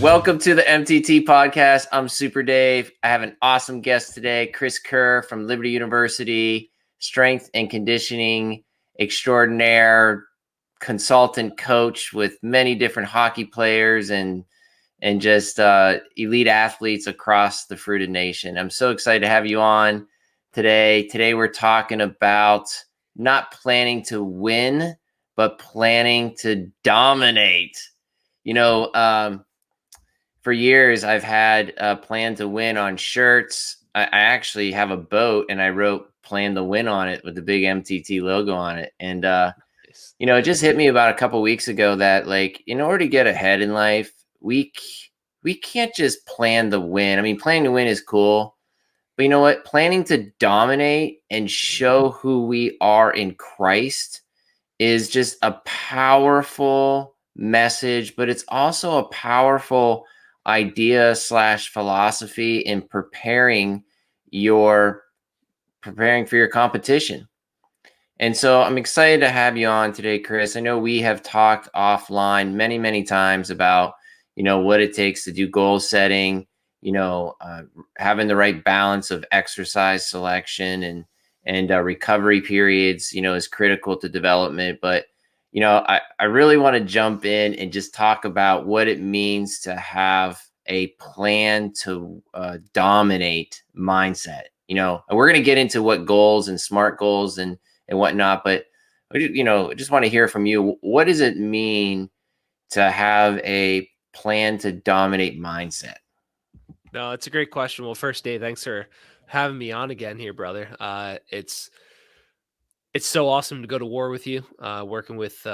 Welcome to the MTT podcast. I'm Super Dave. I have an awesome guest today, Kerr from Liberty University, strength and conditioning extraordinaire, consultant coach with many different hockey players and just elite athletes across the fruited nation. I'm so excited to have you on today. Today we're talking about not planning to win, but planning to dominate. For years, I've had a plan to win on shirts. I actually have a boat and I wrote plan to win on it with the big MTT logo on it. And, it just hit me about a couple weeks ago that like, in order to get ahead in life, we can't just plan to win. I mean, planning to win is cool, but you know what? Planning to dominate and show who we are in Christ is just a powerful message, but it's also a powerful idea / philosophy in preparing for your competition. And so I'm excited to have you on today, Chris. I know we have talked offline many, many times about, what it takes to do goal setting, having the right balance of exercise selection and recovery periods, is critical to development. But, I really want to jump in and just talk about what it means to have a plan to dominate mindset. And we're going to get into what goals and SMART goals and whatnot, but just want to hear from you. What does it mean to have a plan to dominate mindset? No, it's a great question. Well, first, Dave, thanks for having me on again here, brother. It's so awesome to go to war with you, working with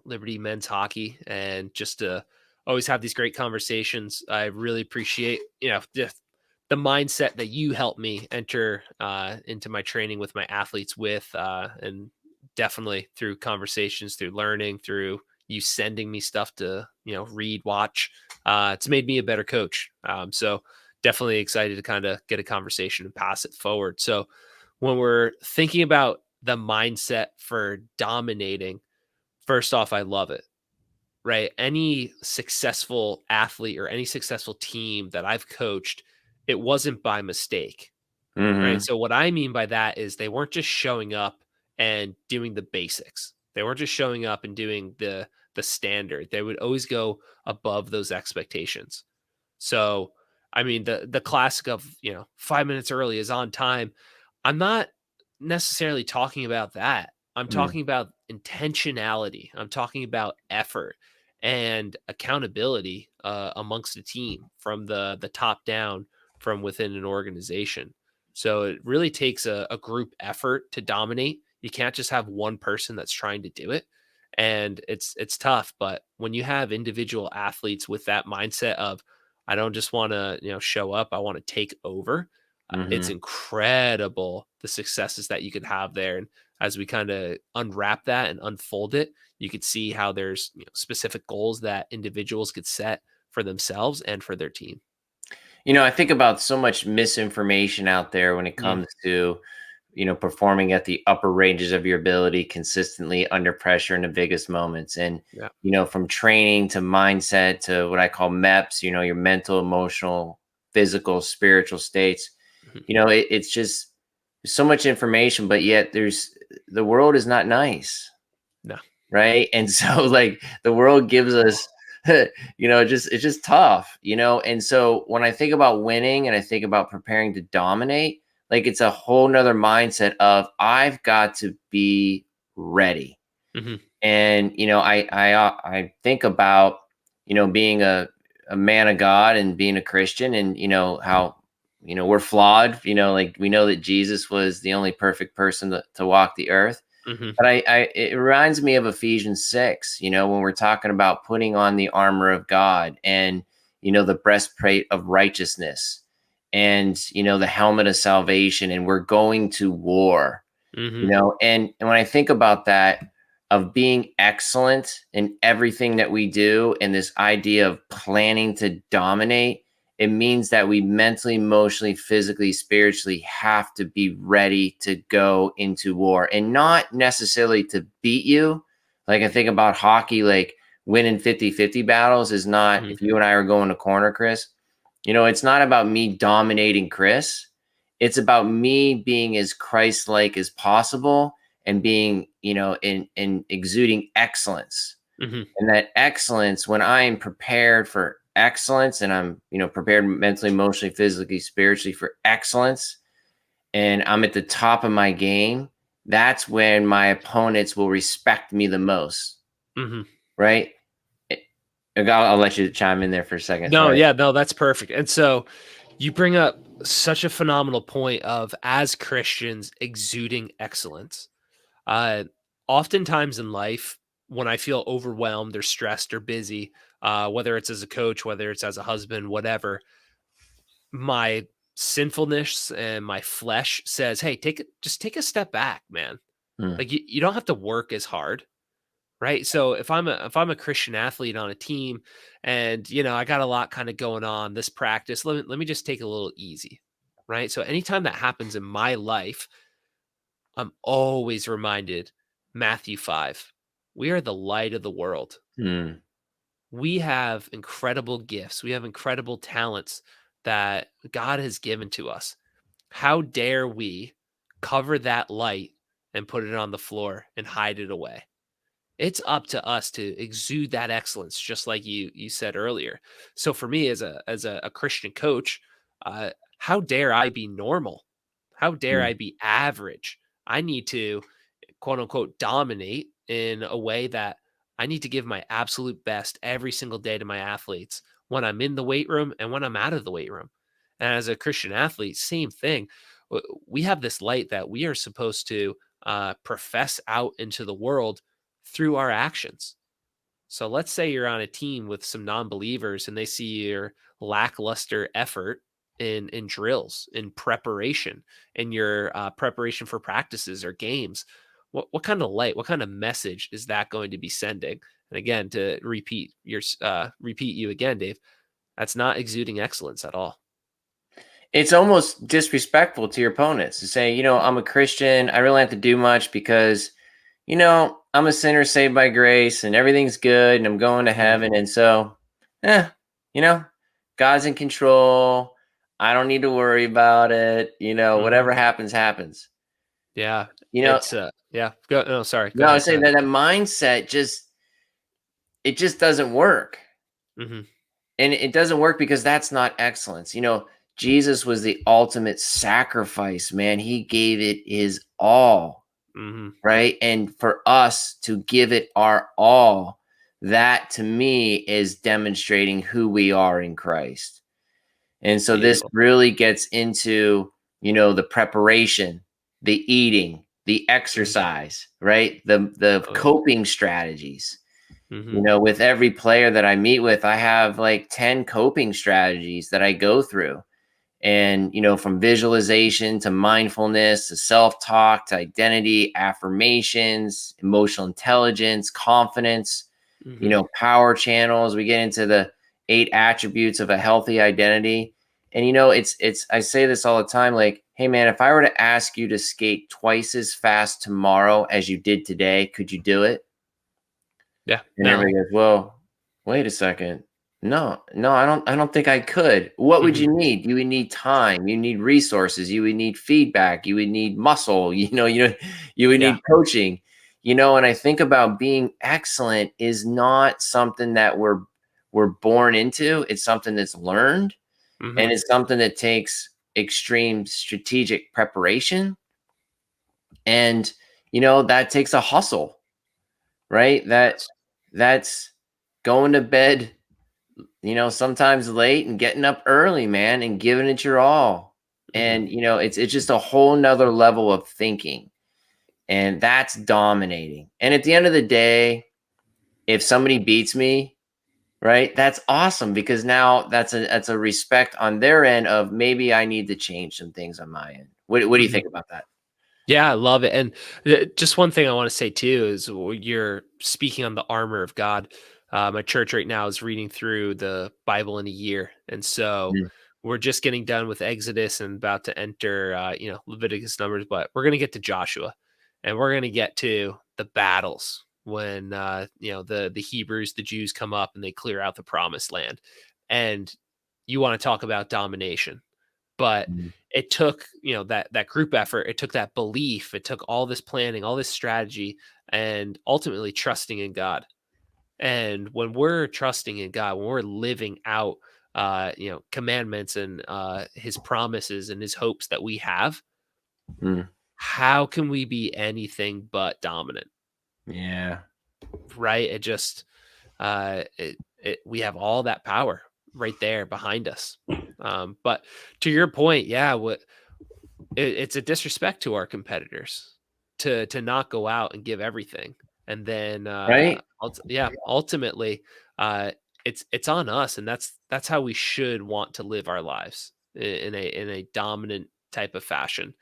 Liberty men's hockey, and just to always have these great conversations. I really appreciate, the mindset that you helped me enter into my training with my athletes with, and definitely through conversations, through learning, through you sending me stuff to, read, watch. It's made me a better coach. So definitely excited to kind of get a conversation and pass it forward. So when we're thinking about the mindset for dominating, first off, I love it, right? Any successful athlete or any successful team that I've coached, it wasn't by mistake, right? So what I mean by that is they weren't just showing up and doing the basics. They weren't just showing up and doing the standard. They would always go above those expectations. So, I mean, the classic of, 5 minutes early is on time. I'm not necessarily talking about that. I'm talking about intentionality. I'm talking about effort and accountability amongst a team from the top down, from within an organization. So it really takes a group effort to dominate. You can't just have one person that's trying to do it. And it's tough, but when you have individual athletes with that mindset of, I don't just want to, show up, I want to take over. It's incredible the successes that you could have there. And as we kind of unwrap that and unfold it, you could see how there's specific goals that individuals could set for themselves and for their team. I think about so much misinformation out there when it comes to, performing at the upper ranges of your ability consistently under pressure in the biggest moments. And, from training to mindset to what I call MEPS, your mental, emotional, physical, spiritual states. It's just so much information, but yet the world is not nice. No. Right. And so like the world gives us, it's just tough, And so when I think about winning and I think about preparing to dominate, like it's a whole nother mindset of I've got to be ready. And, I think about, being a man of God and being a Christian and, how, we're flawed, like we know that Jesus was the only perfect person to walk the earth. But it reminds me of Ephesians 6, when we're talking about putting on the armor of God and, the breastplate of righteousness and, the helmet of salvation, and we're going to war, and when I think about that, of being excellent in everything that we do and this idea of planning to dominate, it means that we mentally, emotionally, physically, spiritually have to be ready to go into war, and not necessarily to beat you. Like I think about hockey, like winning 50-50 battles is not, Mhm. if you and I are going to corner, Chris, it's not about me dominating Chris. It's about me being as Christ-like as possible and being, in exuding excellence. Mhm. And that excellence, when I am prepared for excellence and I'm, prepared mentally, emotionally, physically, spiritually for excellence, and I'm at the top of my game, that's when my opponents will respect me the most, Mhm. right? Eh, I'll let you chime in there for a second. No, Sorry. yeah, no, that's perfect. And so you bring up such a phenomenal point of as Christians exuding excellence. Uh, Oftentimes in life, when I feel overwhelmed or stressed or busy, whether it's as a coach, whether it's as a husband, whatever, my sinfulness and my flesh says, "Hey, just take a step back, man. Mm, Like you don't have to work as hard." Right. So if I'm a Christian athlete on a team and I got a lot kind of going on this practice, let me just take it a little easy. Right. So anytime that happens in my life, I'm always reminded Matthew 5. We are the light of the world. mm, We have incredible gifts. We have incredible talents that God has given to us. How dare we cover that light and put it on the floor and hide it away? It's up to us to exude that excellence, just like you said earlier. So for me, as a Christian coach, how dare I be normal? How dare mm. I be average? I need to quote unquote dominate in a way that I need to give my absolute best every single day to my athletes when I'm in the weight room and when I'm out of the weight room. And as a Christian athlete, same thing. We have this light that we are supposed to profess out into the world through our actions. So let's say you're on a team with some non-believers and they see your lackluster effort in drills, in preparation, in your preparation for practices or games. What kind of light, what kind of message is that going to be sending? And again, to repeat you again, Dave, that's not exuding excellence at all. It's almost disrespectful to your opponents to say, I'm a Christian. I really don't have to do much because, I'm a sinner saved by grace and everything's good and I'm going to Mhm. heaven. And so, eh, you know, God's in control. I don't need to worry about it. Mhm. Whatever happens, happens. Yeah, You know, it's yeah. Go. No, sorry. Go no, I ahead. Go say ahead. that mindset it just doesn't work. Hmm. And it doesn't work because that's not excellence. Jesus was the ultimate sacrifice, man. He gave it his all, Hmm. right? And for us to give it our all, that to me is demonstrating who we are in Christ. And so this Beautiful. really gets into, the preparation, the eating, the Mhm. exercise, right? The Oh yeah. coping strategies. Hmm. With every player that I meet with, I have like 10 coping strategies that I go through. And, from visualization to mindfulness to self talk to identity, affirmations, emotional intelligence, confidence, Hmm. power channels. We get into the 8 attributes of a healthy identity. And, I say this all the time like, hey, man, if I were to ask you to skate twice as fast tomorrow as you did today, could you do it? Yeah. And No. everybody goes, "Well, wait a second. No, no, I don't think I could." What would Hmm. you need? You would need time, you need resources, you would need feedback, you would need muscle, you would Yeah. need coaching. And I think about being excellent is not something that we're born into. It's something that's learned, and Hmm. it's something that takes extreme strategic preparation, and that takes a hustle, right? Yes. That's going to bed, sometimes late and getting up early, man, and giving it your all. Hmm. And it's just a whole nother level of thinking. And that's dominating. And at the end of the day, if somebody beats me, right, that's awesome because now that's a respect on their end of maybe I need to change some things on my end. What do you Hmm. think about that? Yeah, I love it. And just one thing I want to say too is you're speaking on the armor of God. My church right now is reading through the Bible in a year, and so Mm. we're just getting done with Exodus and about to enter, Leviticus, Numbers, but we're going to get to Joshua, and we're going to get to the battles. when the Hebrews, the Jews come up and they clear out the promised land. And you want to talk about domination. But Mm. it took, that group effort, it took that belief, it took all this planning, all this strategy, and ultimately trusting in God. And when we're trusting in God, when we're living out commandments and his promises and his hopes that we have, Mm. how can we be anything but dominant? Yeah. Right? It just we have all that power right there behind us. But to your point, yeah, it's a disrespect to our competitors to not go out and give everything, and then Right. ultimately, uh, it's on us, and that's how we should want to live our lives in a dominant type of fashion,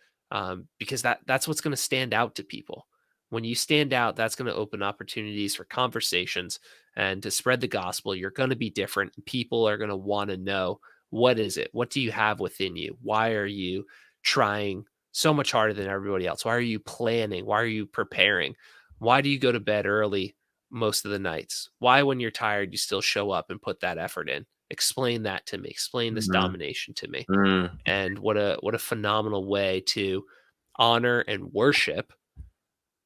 because that's what's going to stand out to people. When you stand out, that's going to open opportunities for conversations and to spread the gospel. You're going to be different. People are going to want to know, what is it? What do you have within you? Why are you trying so much harder than everybody else? Why are you planning? Why are you preparing? Why do you go to bed early most of the nights? Why, when you're tired, you still show up and put that effort in? Explain that to me. Explain this Mhm. domination to me. Mm. And what a phenomenal way to honor and worship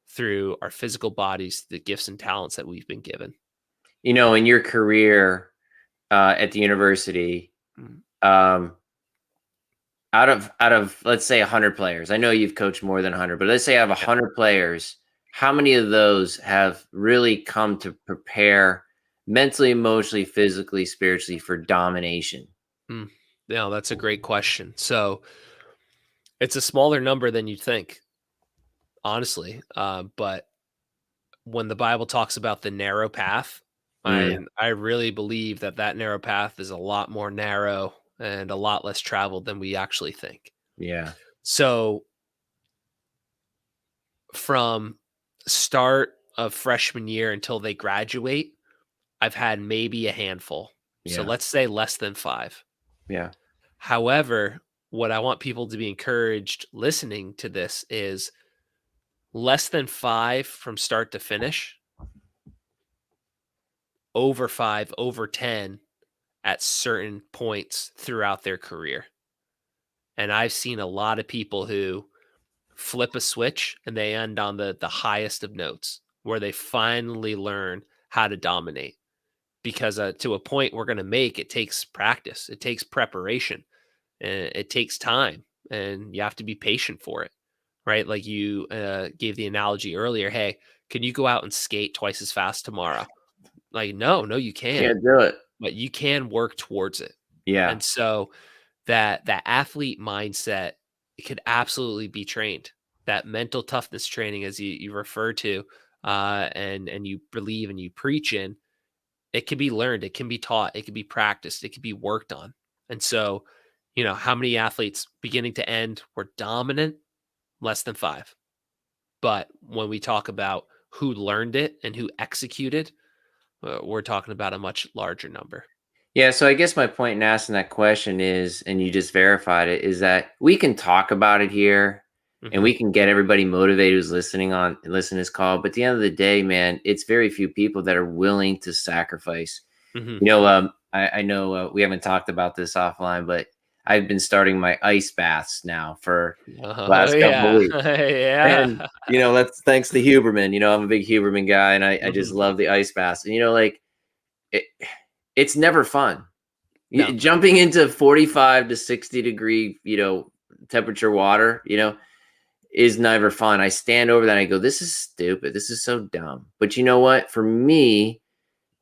through our physical bodies, the gifts and talents that we've been given. In your career at the university, Mm, um, out of let's say 100 players, I know you've coached more than 100, but let's say I have yeah. 100 players. How many of those have really come to prepare mentally, emotionally, physically, spiritually for domination? Mm. Yeah, that's a great question. So it's a smaller number than you'd think, honestly. But when the Bible talks about the narrow path, Mm. I really believe that narrow path is a lot more narrow and a lot less traveled than we actually think. Yeah. So from start of freshman year until they graduate, I've had maybe a handful. So Yeah. let's say less than 5. Yeah. However, what I want people to be encouraged listening to this is less than 5 from start to finish, over 5, over 10 at certain points throughout their career. And I've seen a lot of people who flip a switch and they end on the highest of notes, where they finally learn how to dominate. Because to a point we're going to make, it takes practice, it takes preparation, and it takes time, and you have to be patient for it. Right? Like you gave the analogy earlier. Hey, can you go out and skate twice as fast tomorrow? Like, no, you can't. Can't do it. But you can work towards it. Yeah. And so that athlete mindset, it could absolutely be trained. That mental toughness training, as you refer to, and you believe and you preach in, it can be learned, it can be taught, it can be practiced, it can be worked on. And so, how many athletes beginning to end were dominant? Less than 5. But when we talk about who learned it and who executed, we're talking about a much larger number. Yeah, so I guess my point in asking that question is, and you just verified it, is that we can talk about it here and Hmm. we can get everybody motivated who's listening to this call. But at the end of the day, man, it's very few people that are willing to sacrifice. Hmm. I know we haven't talked about this offline, but I've been starting my ice baths now for the Oh last couple of yeah, weeks. And, yeah. that's thanks to Huberman. I'm a big Huberman guy and I just Mhm. love the ice baths. And, like, it, it's never fun. No. Jumping into 45 to 60 degree, temperature water, is never fun. I stand over that and I go, this is stupid. This is so dumb. But you know what? For me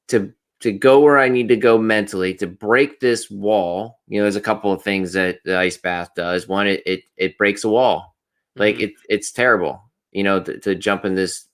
to go where I need to go mentally to break this wall, there's a couple of things that the ice bath does. One, it breaks a wall. Like Mhm. it's terrible, to jump in this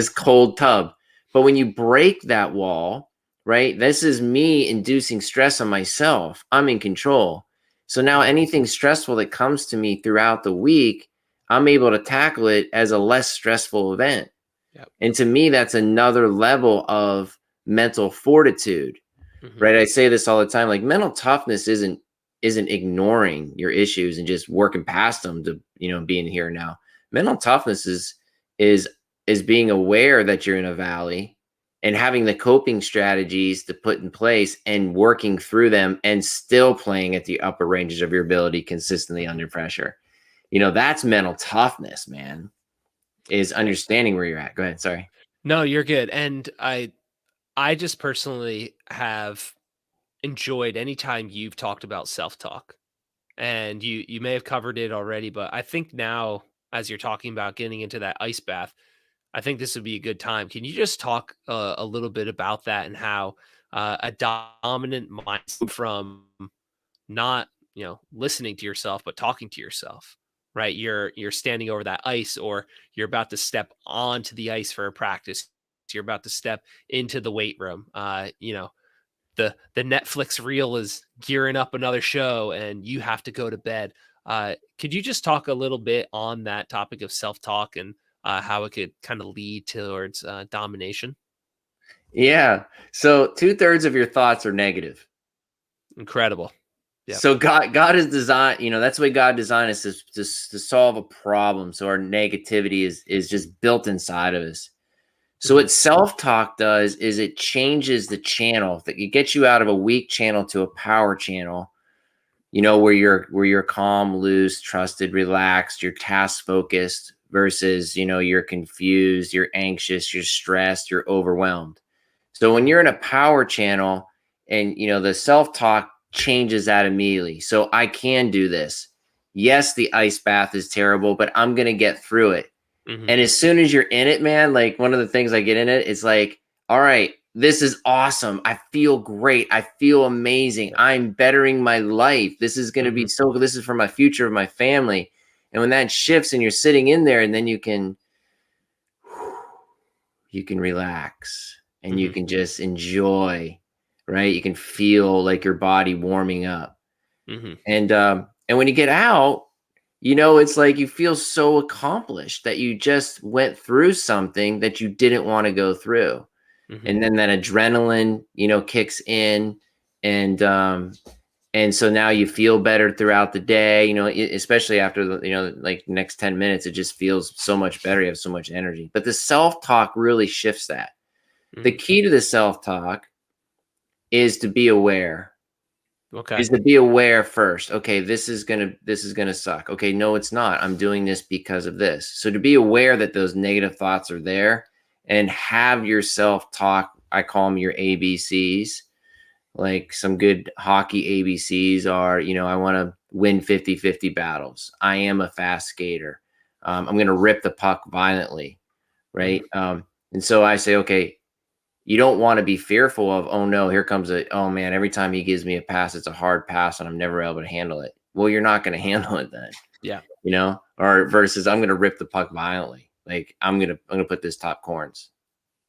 cold tub. But when you break that wall, right? This is me inducing stress on myself. I'm in control. So now Mhm. anything stressful that comes to me throughout the week, I'm able to tackle it as a less stressful event. Yep. And to me, that's another level of mental fortitude, Mhm. right? I say this all the time. Like, mental toughness isn't ignoring your issues and just working past them to, being here now. Mental toughness is is being aware that you're in a valley and having the coping strategies to put in place and working through them and still playing at the upper ranges of your ability consistently Mhm. under pressure. That's mental toughness, man, is understanding where you're at. Go ahead. Sorry. No, you're good. And I just personally have enjoyed any time you've talked about self-talk. And you may have covered it already, but I think now as you're talking about getting into that ice bath, I think this would be a good time. Can you just talk a little bit about that and how a dominant mindset from not, listening to yourself, but talking to yourself, right? You're standing over that ice, or you're about to step onto the ice for a practice. You're about to step into the weight room. The Netflix reel is gearing up another show, and you have to go to bed. Could you just talk a little bit on that topic of self talk and how it could kind of lead towards domination? Yeah. So 2/3 of your thoughts are negative. Incredible. Yep. So God is designed, that's the way God designed us to solve a problem. So our negativity is just built inside of us. So Hmm. what self-talk does is it changes the channel, that it gets you out of a weak channel to a power channel, where you're calm, loose, trusted, relaxed, you're task focused versus, you're confused, you're anxious, you're stressed, you're overwhelmed. So when Hmm. you're in a power channel and the self-talk changes that immediately. So I can do this. Yes, the ice bath is terrible, but I'm going to get through it. Hmm. And as soon as you're in it, man, like one of the things I get in it, it's like, all right, this is awesome. I feel great. I feel amazing. Yeah. I'm bettering my life. This is going to Hmm. be so good. This is for my future of my family. And when that shifts and you're sitting in there, and then you can relax and you Hmm. can just enjoy, right? You can feel like your body warming up. Hmm. And when you get out, it's like you feel so accomplished that you just went through something that you didn't want to go through. Hmm. And then that adrenaline, kicks in, and so now you feel better throughout the day, especially after like next 10 minutes, it just feels so much better. You have so much energy. But the self-talk really shifts that. The Hmm. key to the self-talk is to be aware. Okay. Is to be aware first. Okay, this is gonna suck. Okay, no, it's not. I'm doing this because of this. So to be aware that those negative thoughts are there and have your self-talk, I call them your ABCs. Like some good hockey ABCs are, I want to win 50-50 battles. I am a fast skater. I'm going to rip the puck violently, Hmm. right? And so I say, okay, you don't want to be fearful of, oh no, here comes oh man, every time he gives me a pass, it's a hard pass and I'm never able to handle it. Well, you're not going to handle it then, Yeah. or versus I'm going to rip the puck violently. Like I'm going to put this top corns,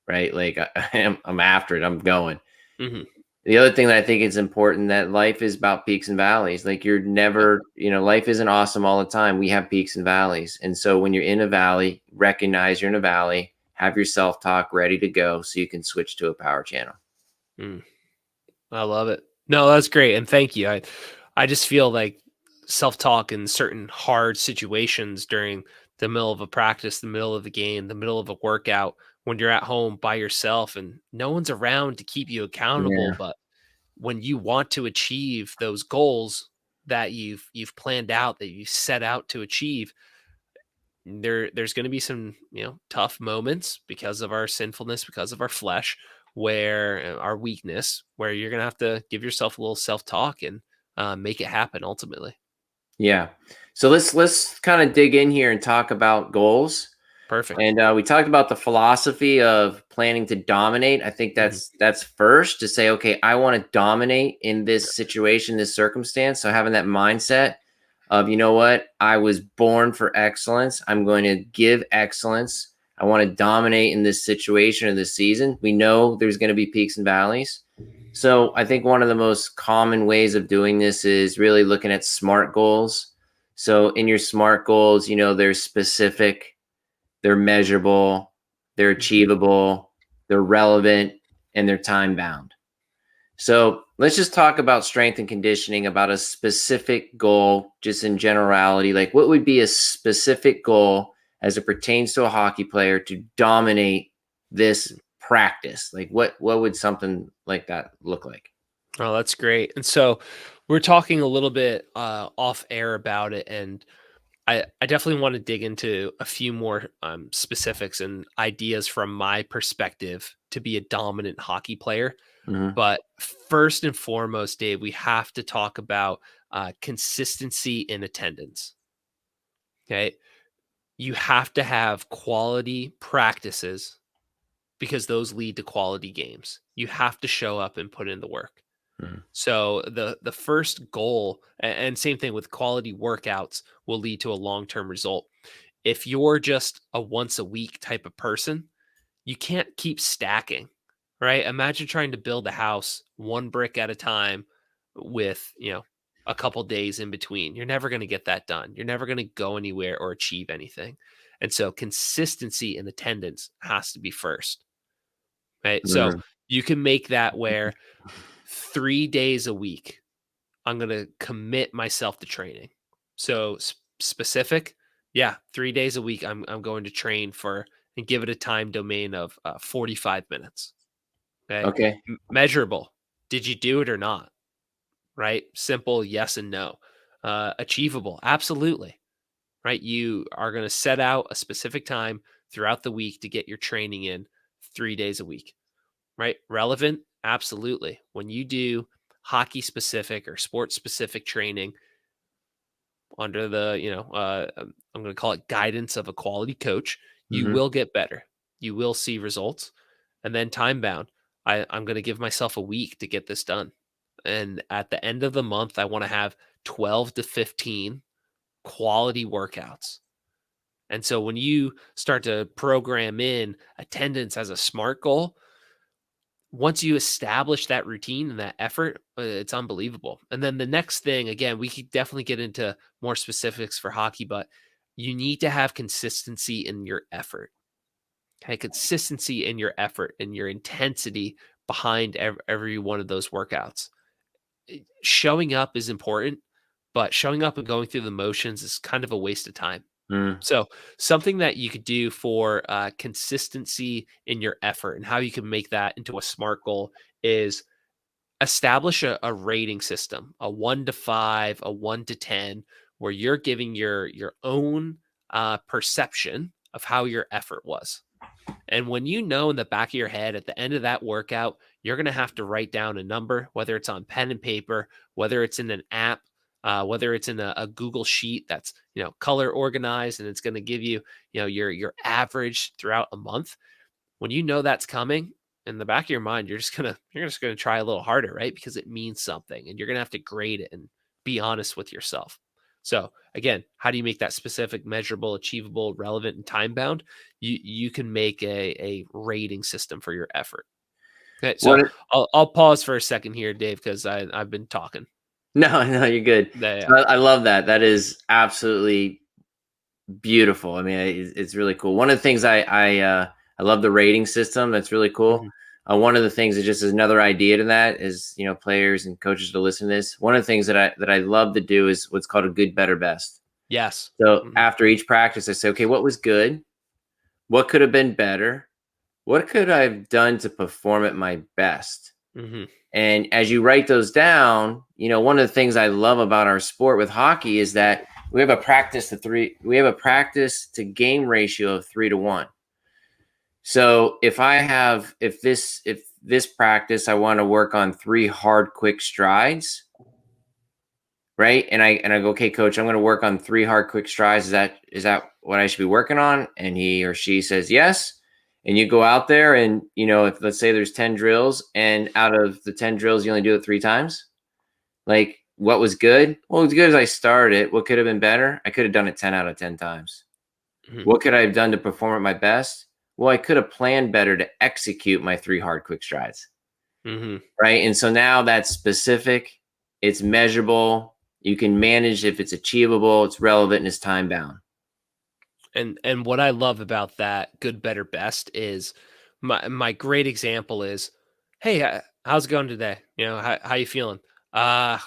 right? Like I'm after it. I'm going. Hmm. The other thing that I think is important, that life is about peaks and valleys. Like you're Yeah. never, life isn't awesome all the time. We have peaks and valleys. And so when you're in a valley, recognize you're in a valley, have your self-talk ready to go so you can switch to a power channel. Mm. I love it. No, that's great, and thank you. I just feel like self-talk in certain hard situations during the middle of a practice, the middle of a game, the middle of a workout, when you're at home by yourself and no one's around to keep you accountable, Yeah. but when you want to achieve those goals that you've planned out, that you set out to achieve, there's going to be some, tough moments because of our sinfulness, because of our flesh, where our weakness, where you're going to have to give yourself a little self-talk and make it happen ultimately. Yeah. So let's kind of dig in here and talk about goals. Perfect. And we talked about the philosophy of planning to dominate. I think Hmm. that's first to say, okay, I want to dominate in this situation, this circumstance. So having that mindset of, you know what, I was born for excellence. I'm going to give excellence. I want to dominate in this situation or this season. We know there's going to be peaks and valleys. So I think one of the most common ways of doing this is really looking at SMART goals. So in your SMART goals, there's specific, they're measurable, they're Hmm. achievable, they're relevant, and they're time bound. So let's just talk about strength and conditioning, about a specific goal, just in generality. Like, what would be a specific goal as it pertains to a hockey player to dominate this practice? Like what would something like that look like? Oh, that's great. And so we're talking a little bit off air about it, and I definitely want to dig into a few more specifics and ideas from my perspective to be a dominant hockey player. Hmm. But first and foremost, Dave, we have to talk about consistency in attendance. Okay. You have to have quality practices because those lead to quality games. You have to show up and put in the work. Hmm. So the first goal, and same thing with quality workouts, will lead to a long-term result. If you're just a once a week type of person, you can't keep stacking, right? Imagine trying to build a house one brick at a time with, a couple days in between. You're never going to get that done. You're never going to go anywhere or achieve anything. And so consistency in attendance has to be first, right? So Hmm. you can make that where 3 days a week, I'm going to commit myself to training. So specific, yeah, 3 days a week, I'm going to train for and give it a time domain of 45 minutes. Okay. Okay. Measurable. Did you do it or not? Right. Simple yes and no. Achievable. Absolutely. Right. You are going to set out a specific time throughout the week to get your training in 3 days a week. Right. Relevant. Absolutely. When you do hockey specific or sports specific training, under the I'm going to call it guidance of a quality coach, you Hmm. will get better, you will see results. And then time bound, I'm going to give myself a week to get this done, and at the end of the month I want to have 12 to 15 quality workouts. And so when you start to program in attendance as a smart goal, once you establish that routine and that effort, it's unbelievable. And then the next thing, again, we could definitely get into more specifics for hockey, but you need to have consistency in your effort. Okay, consistency in your effort and your intensity behind every one of those workouts. Showing up is important, but showing up and going through the motions is kind of a waste of time. Hmm. So, something that you could do for consistency in your effort and how you can make that into a smart goal is establish a rating system, a 1 to 5, a 1 to 10, where you're giving your own perception of how your effort was. And when you know in the back of your head at the end of that workout, you're going to have to write down a number, whether it's on pen and paper, whether it's in an app, whether it's in a Google sheet that's color organized, and it's going to give you your average throughout a month. When you know that's coming in the back of your mind, you're just gonna try a little harder, right? Because it means something, and you're gonna have to grade it and be honest with yourself. So again, how do you make that specific, measurable, achievable, relevant, and time bound? You can make a rating system for your effort. Okay, so What? I'll pause for a second here, Dave, because I've been talking. No, no, you're good. Yeah, yeah. So I love that. That is absolutely beautiful. I mean, it's really cool. One of the things I love the rating system. That's really cool. Mhm. One of the things that just is another idea to that is players and coaches to listen to this. One of the things that I love to do is what's called a good, better, best. Yes. So Mhm. after each practice, I say, okay, what was good? What could have been better? What could I have done to perform at my best? Mhm. And as you write those down, one of the things I love about our sport with hockey is that we have a practice to game ratio of 3 to 1. So if this practice I want to work on 3 hard quick strides, right? And I go, okay, coach, I'm going to work on 3 hard quick strides. Is that what I should be working on? And he or she says yes. And you go out there and if let's say there's 10 drills and out of the 10 drills you only do it 3 times. Like, what was good? Well, as good as I started it. What could have been better? I could have done it 10 out of 10 times. Mhm. What could I have done to perform at my best? Well, I could have planned better to execute my 3 hard quick strides. Mhm. Right. And so now that's specific, it's measurable, you can manage if it's achievable, it's relevant, and it's time bound. And what I love about that good, better, best is my great example is, hey, how's it going today? How you feeling? I'm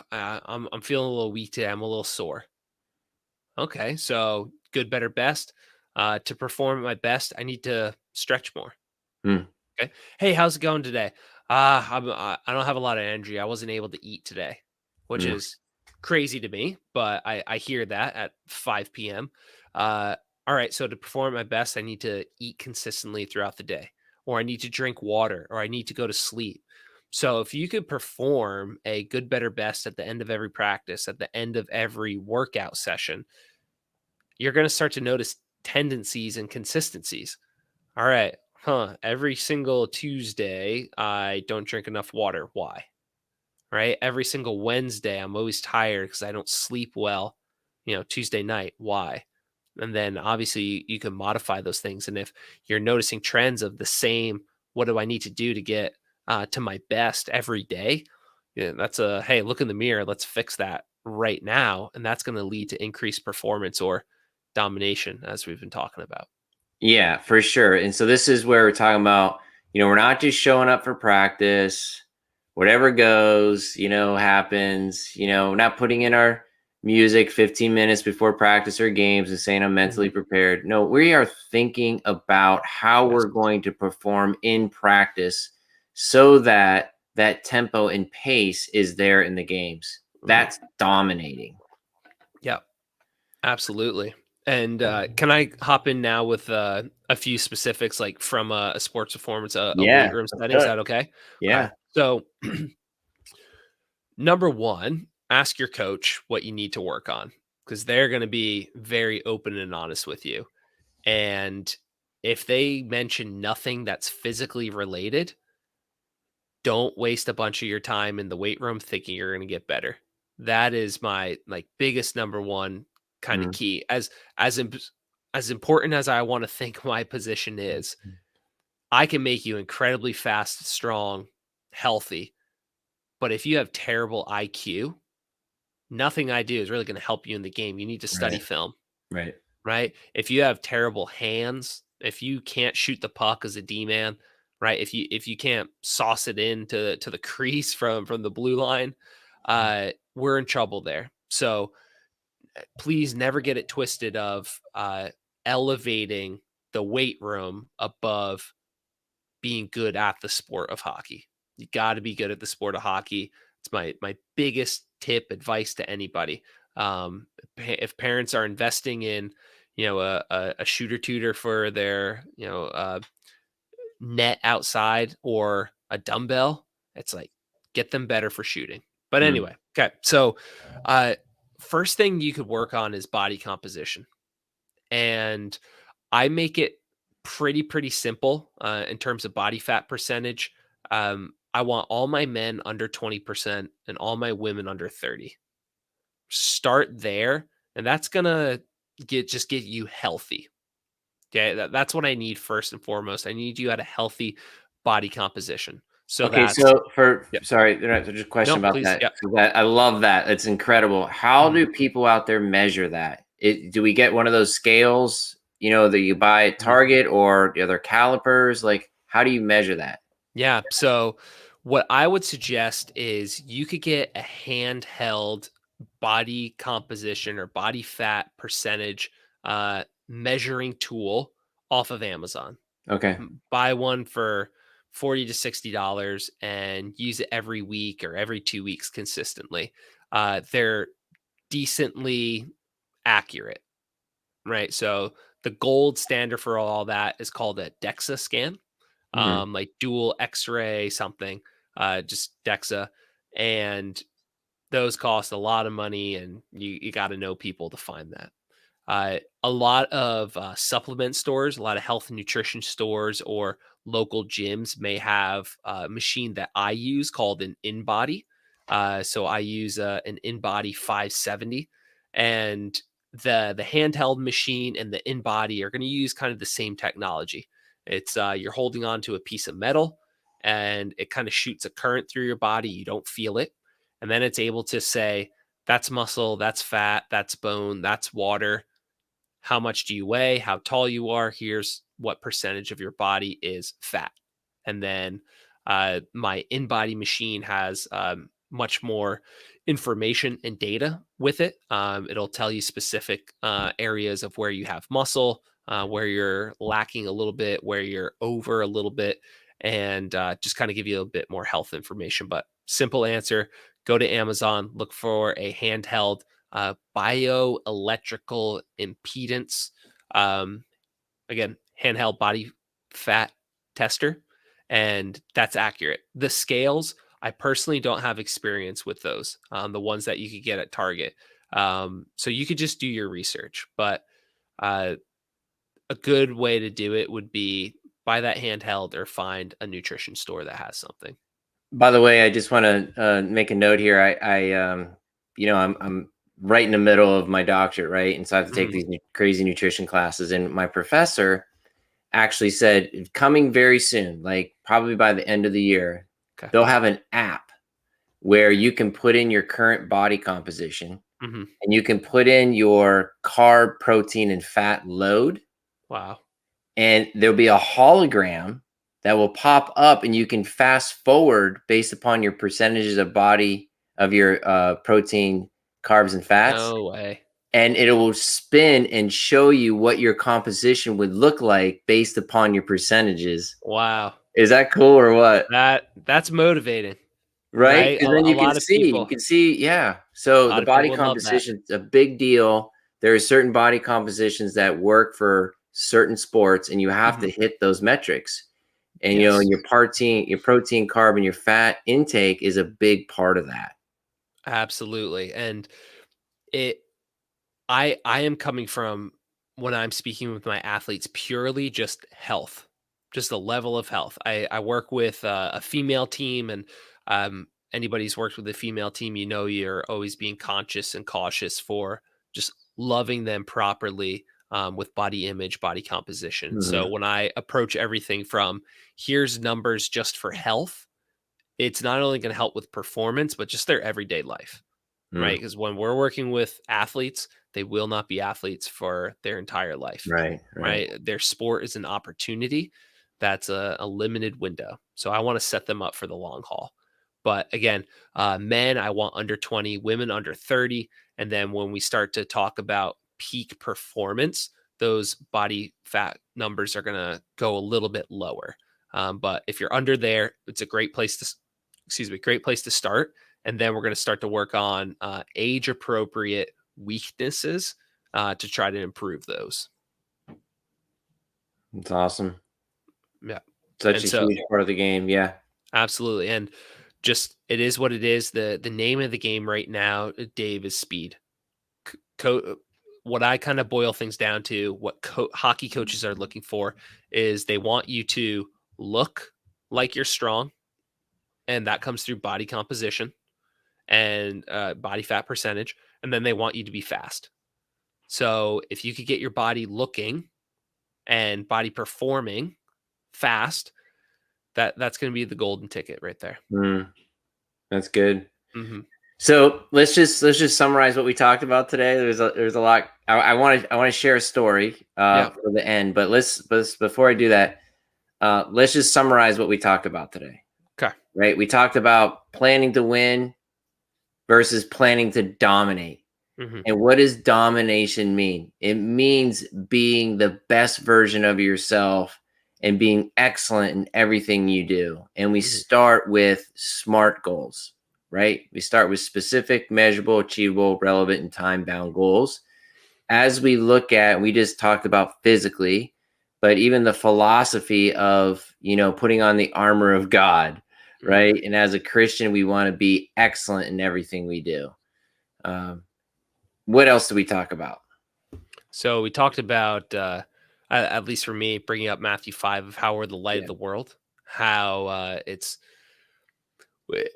feeling a little weak today. I'm a little sore. Okay, so good, better, best. To perform at my best, I need to stretch more. Mm, Okay. Hey, how's it going today? I don't have a lot of energy. I wasn't able to eat today, which mm. is crazy to me, but I hear that at 5 p.m. Uh, all right. So to perform at my best, I need to eat consistently throughout the day, or I need to drink water, or I need to go to sleep. So if you could perform a good, better, best at the end of every practice, at the end of every workout session, you're going to start to notice tendencies and consistencies. All right. Huh. Every single Tuesday, I don't drink enough water. Why? Right. Every single Wednesday, I'm always tired because I don't sleep well, Tuesday night. Why? And then obviously you can modify those things. And if you're noticing trends of the same, what do I need to do to get to my best every day? Yeah, that's a, hey, look in the mirror. Let's fix that right now. And that's going to lead to increased performance or domination, as we've been talking about. Yeah, for sure. And so this is where we're talking about, we're not just showing up for practice, whatever goes, happens, not putting in our music 15 minutes before practice or games and saying I'm mentally Mhm. prepared. No, we are thinking about how Yes. we're going to perform in practice so that that tempo and pace is there in the games. Mhm. That's dominating. Yeah, absolutely. And can I hop in now with a few specifics, like from a sports performance, a Yeah, weight room let's setting? do Is it. that okay? Okay. Yeah. So, number one, ask your coach what you need to work on because they're going to be very open and honest with you. And if they mention nothing that's physically related, don't waste a bunch of your time in the weight room thinking you're going to get better. That is my like biggest number one kind of Mm. key. As imp- as important as I want to think my position is, I can make you incredibly fast, strong, healthy. But if you have terrible IQ, nothing I do is really going to help you in the game. You need to study Right. film, Right. right? If you have terrible hands, if you can't shoot the puck as a D man, right? If you can't sauce it into the crease from the blue line, we're in trouble there. So please never get it twisted of elevating the weight room above being good at the sport of hockey. You got to be good at the sport of hockey. It's my biggest tip advice to anybody. If parents are investing in, a shooter tutor for their, net outside or a dumbbell, it's like get them better for shooting. But Mm. anyway, okay. So, uh, first thing you could work on is body composition, and I make it pretty simple in terms of body fat percentage. I want all my men under 20% and all my women under 30. Start there, and that's gonna get you healthy. Okay, that's what I need first and foremost. I need you at a healthy body composition. So Okay, that's so yeah. sorry, just a question No, about please. that. Yeah. 'Cause I love that. It's incredible. How Mhm, do people out there measure that? Do we get one of those scales, that you buy at mhm. Target or the other calipers? Like, how do you measure that? Yeah. So, what I would suggest is you could get a handheld body composition or body fat percentage measuring tool off of Amazon. Okay. Buy one for $40 to $60 and use it every week or every 2 weeks consistently. They're decently accurate, right? So, the gold standard for all that is called a DEXA scan, Mhm. like dual X-ray something, just DEXA, and those cost a lot of money, and you got to know people to find that. A lot of supplement stores, a lot of health and nutrition stores, or local gyms may have a machine that I use called an InBody. So I use an InBody 570, and the handheld machine and the InBody are going to use kind of the same technology. It's you're holding on to a piece of metal, and it kind of shoots a current through your body. You don't feel it, and then it's able to say that's muscle, that's fat, that's bone, that's water. How much do you weigh? How tall you are? Here's what percentage of your body is fat. And then my in-body machine has much more information and data with it. It'll tell you specific areas of where you have muscle, where you're lacking a little bit, where you're over a little bit, and just kind of give you a bit more health information. But simple answer: go to Amazon, look for a handheld bioelectrical impedance. Um, Again, handheld body fat tester, and that's accurate. The scales, I personally don't have experience with those, the ones that you could get at Target. So you could just do your research, but uh, a good way to do it would be buy that handheld or find a nutrition store that has something. By the way, I just want to make a note here. I'm right in the middle of my doctorate, right, and so I have to take Mhm. these crazy nutrition classes. And my professor actually said, coming very soon, like probably by the end of the year, Okay. they'll have an app where you can put in your current body composition Mhm. and you can put in your carb, protein, and fat load, Wow. and there'll be a hologram that will pop up, and you can fast forward based upon your percentages of body of your protein, carbs, and fats, No way. and it will spin and show you what your composition would look like based upon your percentages. Wow. Is that cool or what? That's motivating, Right? right? Because then A lot of you people can see, yeah. a So the lot of body people would love that. composition is a big deal. There are certain body compositions that work for certain sports, and you have Mhm. to hit those metrics. And Yes. your protein, carb, and your fat intake is a big part of that. Absolutely, and it I am coming from when I'm speaking with my athletes purely just health, just the level of health. I work with a female team, and anybody who's worked with a female team, you know, you're always being conscious and cautious for just loving them properly with body image, body composition. So Mhm. when I approach everything from here's numbers just for health, it's not only going to help with performance, but just their everyday life, Mm. right? Because when we're working with athletes, they will not be athletes for their entire life, Right, right. right? Their sport is an opportunity that's a limited window. So I want to set them up for the long haul. But again, men, I want under 20, women under 30. And then when we start to talk about peak performance, those body fat numbers are going to go a little bit lower. But if you're under there, it's a great place to, excuse me, great place to start. And then we're going to start to work on age appropriate weaknesses to try to improve those. It's awesome. Yeah. Such And a so huge part of the game. Yeah. absolutely. And just it is what it is. The name of the game right now, Dave, is speed. What I kind of boil things down to, what hockey coaches are looking for is they want you to look like you're strong, and that comes through body composition and body fat percentage, and then they want you to be fast. So if you could get your body looking and body performing fast, that's going to be the golden ticket right there. Mm, that's good. Hmm. So let's just summarize what we talked about today. There's a lot. I want to share a story Yeah. for the end, but let's before I do that, let's just summarize what we talked about today. Okay. Right? We talked about planning to win versus planning to dominate. Hmm. And what does domination mean? It means being the best version of yourself and being excellent in everything you do. And we Hmm. start with SMART goals, right? We start with specific, measurable, achievable, relevant, and time bound goals. As we look at, we just talked about physically, but even the philosophy of, putting on the armor of God, Hmm. right? And as a Christian, we want to be excellent in everything we do. Um, what else do we talk about? So we talked about, at least for me, bringing up Matthew 5 of how we're the light of Yeah. the world, how it's w-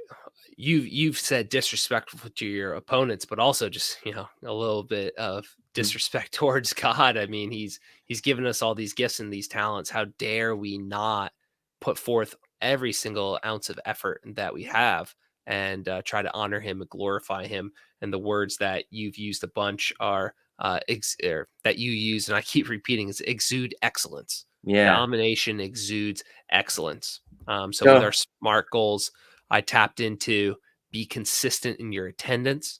you've said disrespectful to your opponents, but also just a little bit of Mm. disrespect towards God. I mean, he's given us all these gifts and these talents. How dare we not put forth every single ounce of effort that we have and try to honor him and glorify him? And the words that you've used a bunch are that you use, and I keep repeating, is exude excellence. Yeah. Domination exudes excellence. So with our So smart goals, I tapped into be consistent in your attendance.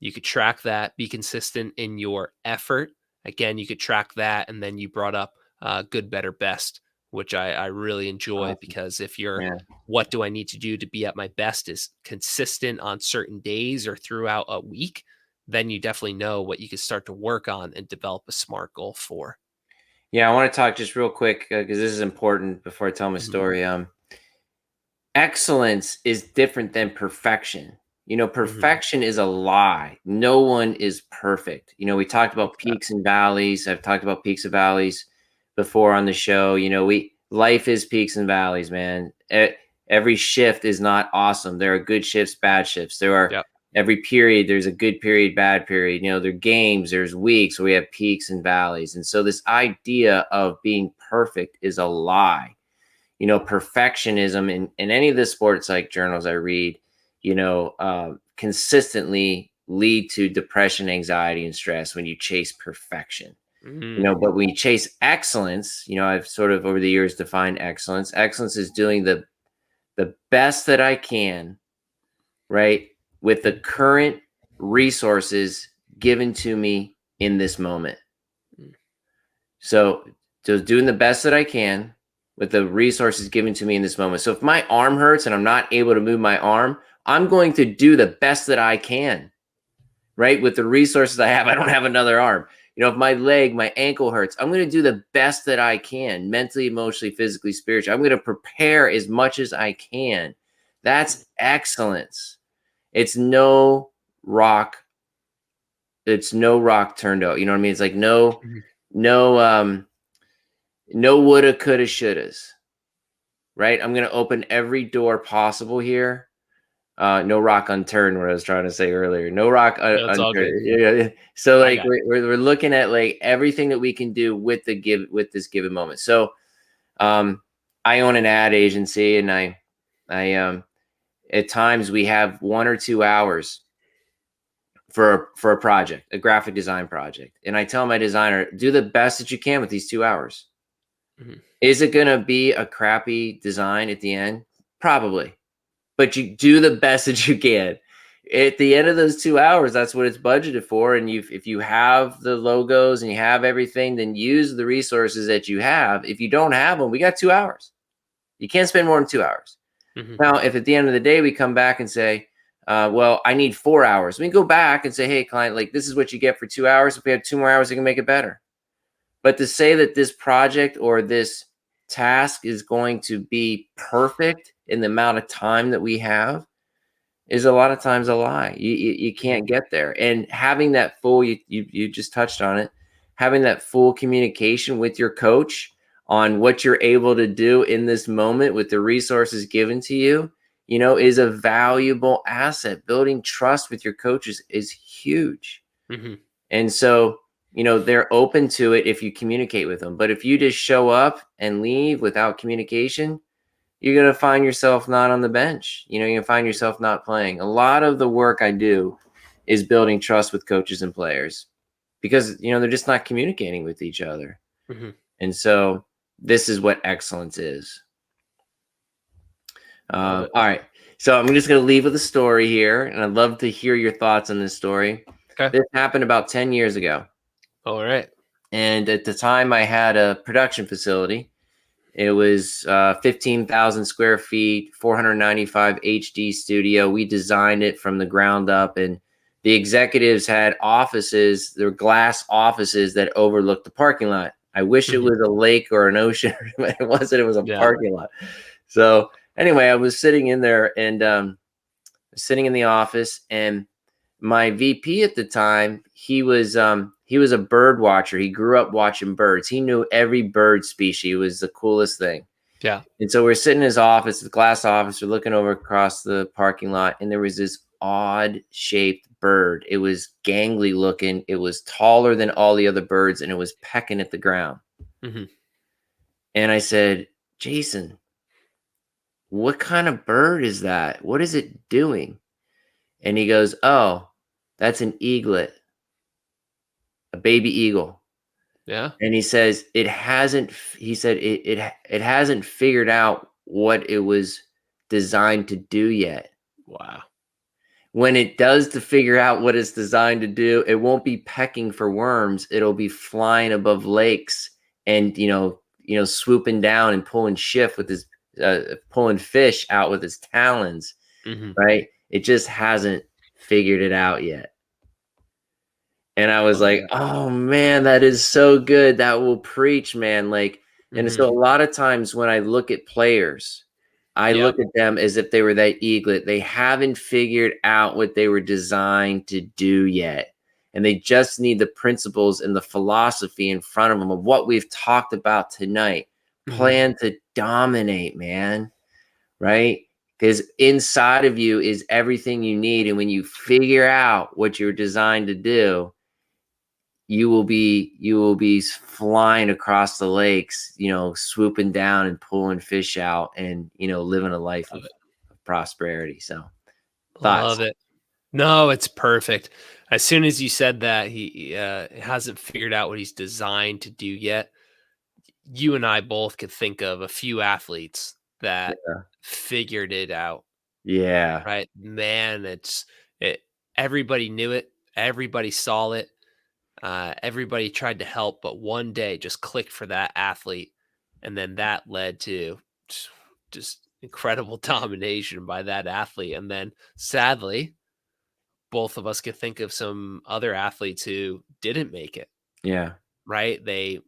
You could track that, be consistent in your effort, again, you could track that. And then you brought up good, better, best, which I really enjoy, Awesome. because if you're, Yeah. what do I need to do to be at my best is consistent on certain days or throughout a week, then you definitely know what you can start to work on and develop a smart goal for. Yeah, I want to talk just real quick because this is important before I tell my Mhm, story. Excellence is different than perfection. mhm. Perfection is a lie. No one is perfect. We talked Like about that. peaks and valleys. I've talked about peaks and valleys before on the show. We life is peaks and valleys, man. Every shift is not awesome. There are good shifts, bad shifts. There are Yep. every period. There's a good period, bad period. There are games. There's weeks where we have peaks and valleys. And so this idea of being perfect is a lie. Perfectionism in any of the sports like journals I read, consistently lead to depression, anxiety, and stress when you chase perfection. Mm, But when you chase excellence, I've sort of over the years defined excellence. Excellence is doing the best that I can, right, with the current resources given to me in this moment. mm, So just doing the best that I can with the resources given to me in this moment. So if my arm hurts and I'm not able to move my arm, I'm going to do the best that I can, right? With the resources I have. I don't have another arm. If my leg, my ankle hurts, I'm going to do the best that I can, mentally, emotionally, physically, spiritually. I'm going to prepare as much as I can. That's excellence. It's no rock. It's no rock turned out. You know what I mean? It's like mhm. no, no woulda, coulda, shouldas, right? I'm gonna open every door possible here. No rock unturned. What I was trying to say earlier. No rock No, it's all good. unturned. Yeah, yeah. So I like got we're looking at like everything that we can do with this given moment. So um, I own an ad agency, and I at times we have 1 or 2 hours for a project, a graphic design project, and I tell my designer, do the best that you can with these 2 hours. you. Mhm. Is it going to be a crappy design at the end? Probably. But you do the best that you can. At the end of those 2 hours, that's what it's budgeted for. And if you have the logos and you have everything, then use the resources that you have. If you don't have them, we got 2 hours. You can't spend more than 2 hours. Mhm. Now, if at the end of the day we come back and say, well, I need 4 hours, we can go back and say, hey, client, like this is what you get for 2 hours. If we have 2 more hours, we can make it better. But to say that this project or this task is going to be perfect in the amount of time that we have is a lot of times a lie. You Mhm. can't get there. And having that full, you just touched on it, having that full communication with your coach on what you're able to do in this moment with the resources given to you, is a valuable asset. Building trust with your coaches is huge. Mhm. And so, they're open to it if you communicate with them. But if you just show up and leave without communication, you're going to find yourself not on the bench. You're going to find yourself not playing. A lot of the work I do is building trust with coaches and players because, they're just not communicating with each other. Mhm. And so this is what excellence is. Love it. All right. So I'm just going to leave with a story here, and I'd love to hear your thoughts on this story. Okay. This happened about 10 years ago. All right. And at the time, I had a production facility. It was 15,000 square feet, 495 HD studio. We designed it from the ground up, and the executives had offices. There were glass offices that overlooked the parking lot. I wish it Mhm. was a lake or an ocean, but it wasn't. It was a Yeah. parking lot. So anyway, I was sitting in there and sitting in the office, and my VP at the time, he was a bird watcher. He grew up watching birds. He knew every bird species. It was the coolest thing. Yeah. And so we're sitting in his office, the glass office, we're looking over across the parking lot, and there was this odd shaped bird. It was gangly looking, it was taller than all the other birds, and it was pecking at the ground. Mhm. And I said, Jason, what kind of bird is that? What is it doing? And he goes, oh, that's an eaglet, a baby eagle. Yeah. And he says he said it hasn't figured out what it was designed to do yet. Wow. when it does to figure out what it's designed to do, it won't be pecking for worms. It'll be flying above lakes and swooping down and pulling pulling fish out with his talons, Mhm. right? It just hasn't figured it out yet. And I was Love like, that. oh man, that is so good. That will preach, man. Like, and Mhm. so a lot of times when I look at players, I look Yep. at them as if they were that eaglet. They haven't figured out what they were designed to do yet. And they just need the principles and the philosophy in front of them of what we've talked about tonight. Mhm. Plan to dominate, man. Right? Because inside of you is everything you need. And when you figure out what you're designed to do, you will be flying across the lakes, swooping down and pulling fish out and living a life Love of, it. of prosperity. So thoughts. Love it. No, it's perfect. As soon as you said that he hasn't figured out what he's designed to do yet, you and I both could think of a few athletes that Yeah. figured it out, Yeah. right? Man, it everybody knew it, everybody saw it, everybody tried to help, but one day just clicked for that athlete, and then that led to just just incredible domination by that athlete. And then sadly, both of us could think of some other athletes who didn't make it, Yeah. right? They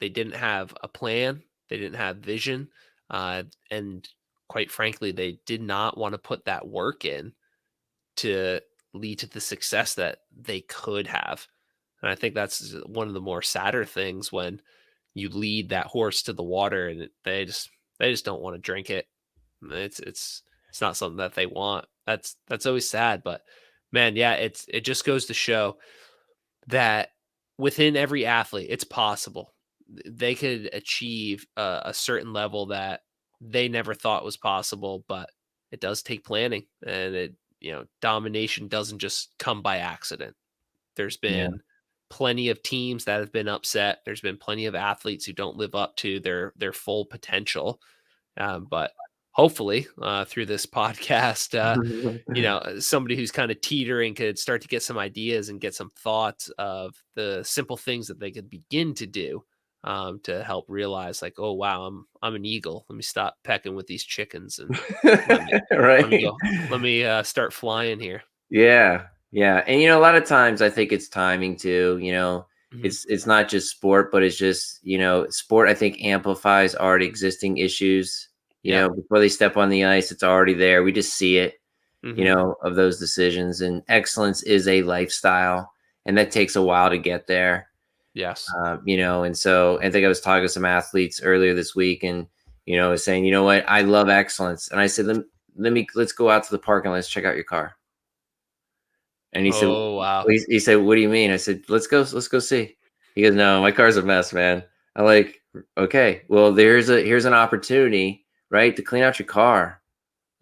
didn't have a plan, they didn't have vision, and quite frankly, they did not want to put that work in to lead to the success that they could have. And I think that's one of the more sadder things when you lead that horse to the water and they just don't want to drink it. It's not something that they want. That's always sad, but man, yeah, it just goes to show that within every athlete, it's possible. They could achieve a certain level that they never thought was possible, but it does take planning, and domination doesn't just come by accident. There's Yeah. been plenty of teams that have been upset. There's been plenty of athletes who don't live up to their full potential. But hopefully, through this podcast, somebody who's kind of teetering could start to get some ideas and get some thoughts of the simple things that they could begin to do to help realize, like, oh wow, I'm an eagle. Let me stop pecking with these chickens and let me let me Right. go. Let me start flying here. Yeah, yeah, and a lot of times I think it's timing too. Mhm. It's not just sport, but it's just sport. I think amplifies already existing issues. Yeah. Before they step on the ice, it's already there. We just see it. Hmm. Of those decisions, and excellence is a lifestyle, and that takes a while to get there. Yes. And so I think I was talking to some athletes earlier this week, and I was saying, what, I love excellence, and I said, let's go out to the park and let's check out your car. And he said, Oh wow. he said, "What do you mean?" I said, let's go see." He goes, "No, my car's a mess, man." I'm like, "Okay, well, here's an opportunity, right, to clean out your car."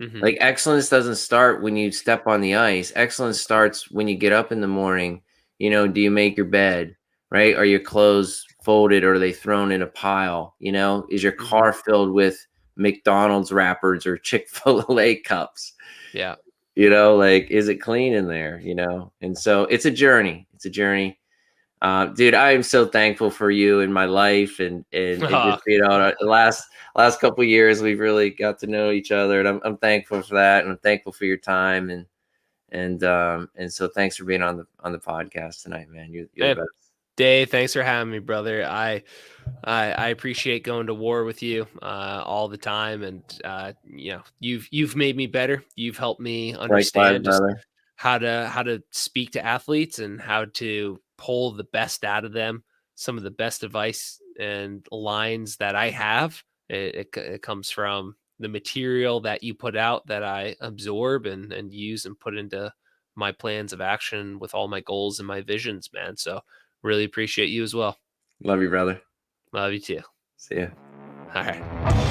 Hmm. Like, excellence doesn't start when you step on the ice. Excellence starts when you get up in the morning. Do you make your bed, right? Are your clothes folded or are they thrown in a pile? Is your Hmm. car filled with McDonald's wrappers or Chick-fil-A cups? Yeah. Like, is it clean in there? And so it's a journey. It's a journey. Dude, I am so thankful for you in my life, and just Ah, the last couple of years we've really got to know each other, and I'm thankful for that, and I'm thankful for your time, and so thanks for being on the podcast tonight, man. You're the man, best. Dave, thanks for having me, brother. I appreciate going to war with you all the time, and you've made me better. You've helped me Likewise, understand just brother. how to speak to athletes and how to pull the best out of them. Some of the best advice and lines that I have, it comes from the material that you put out that I absorb and use and put into my plans of action with all my goals and my visions, man. So really appreciate you as well. Love you, brother. Love you too. See ya. All right.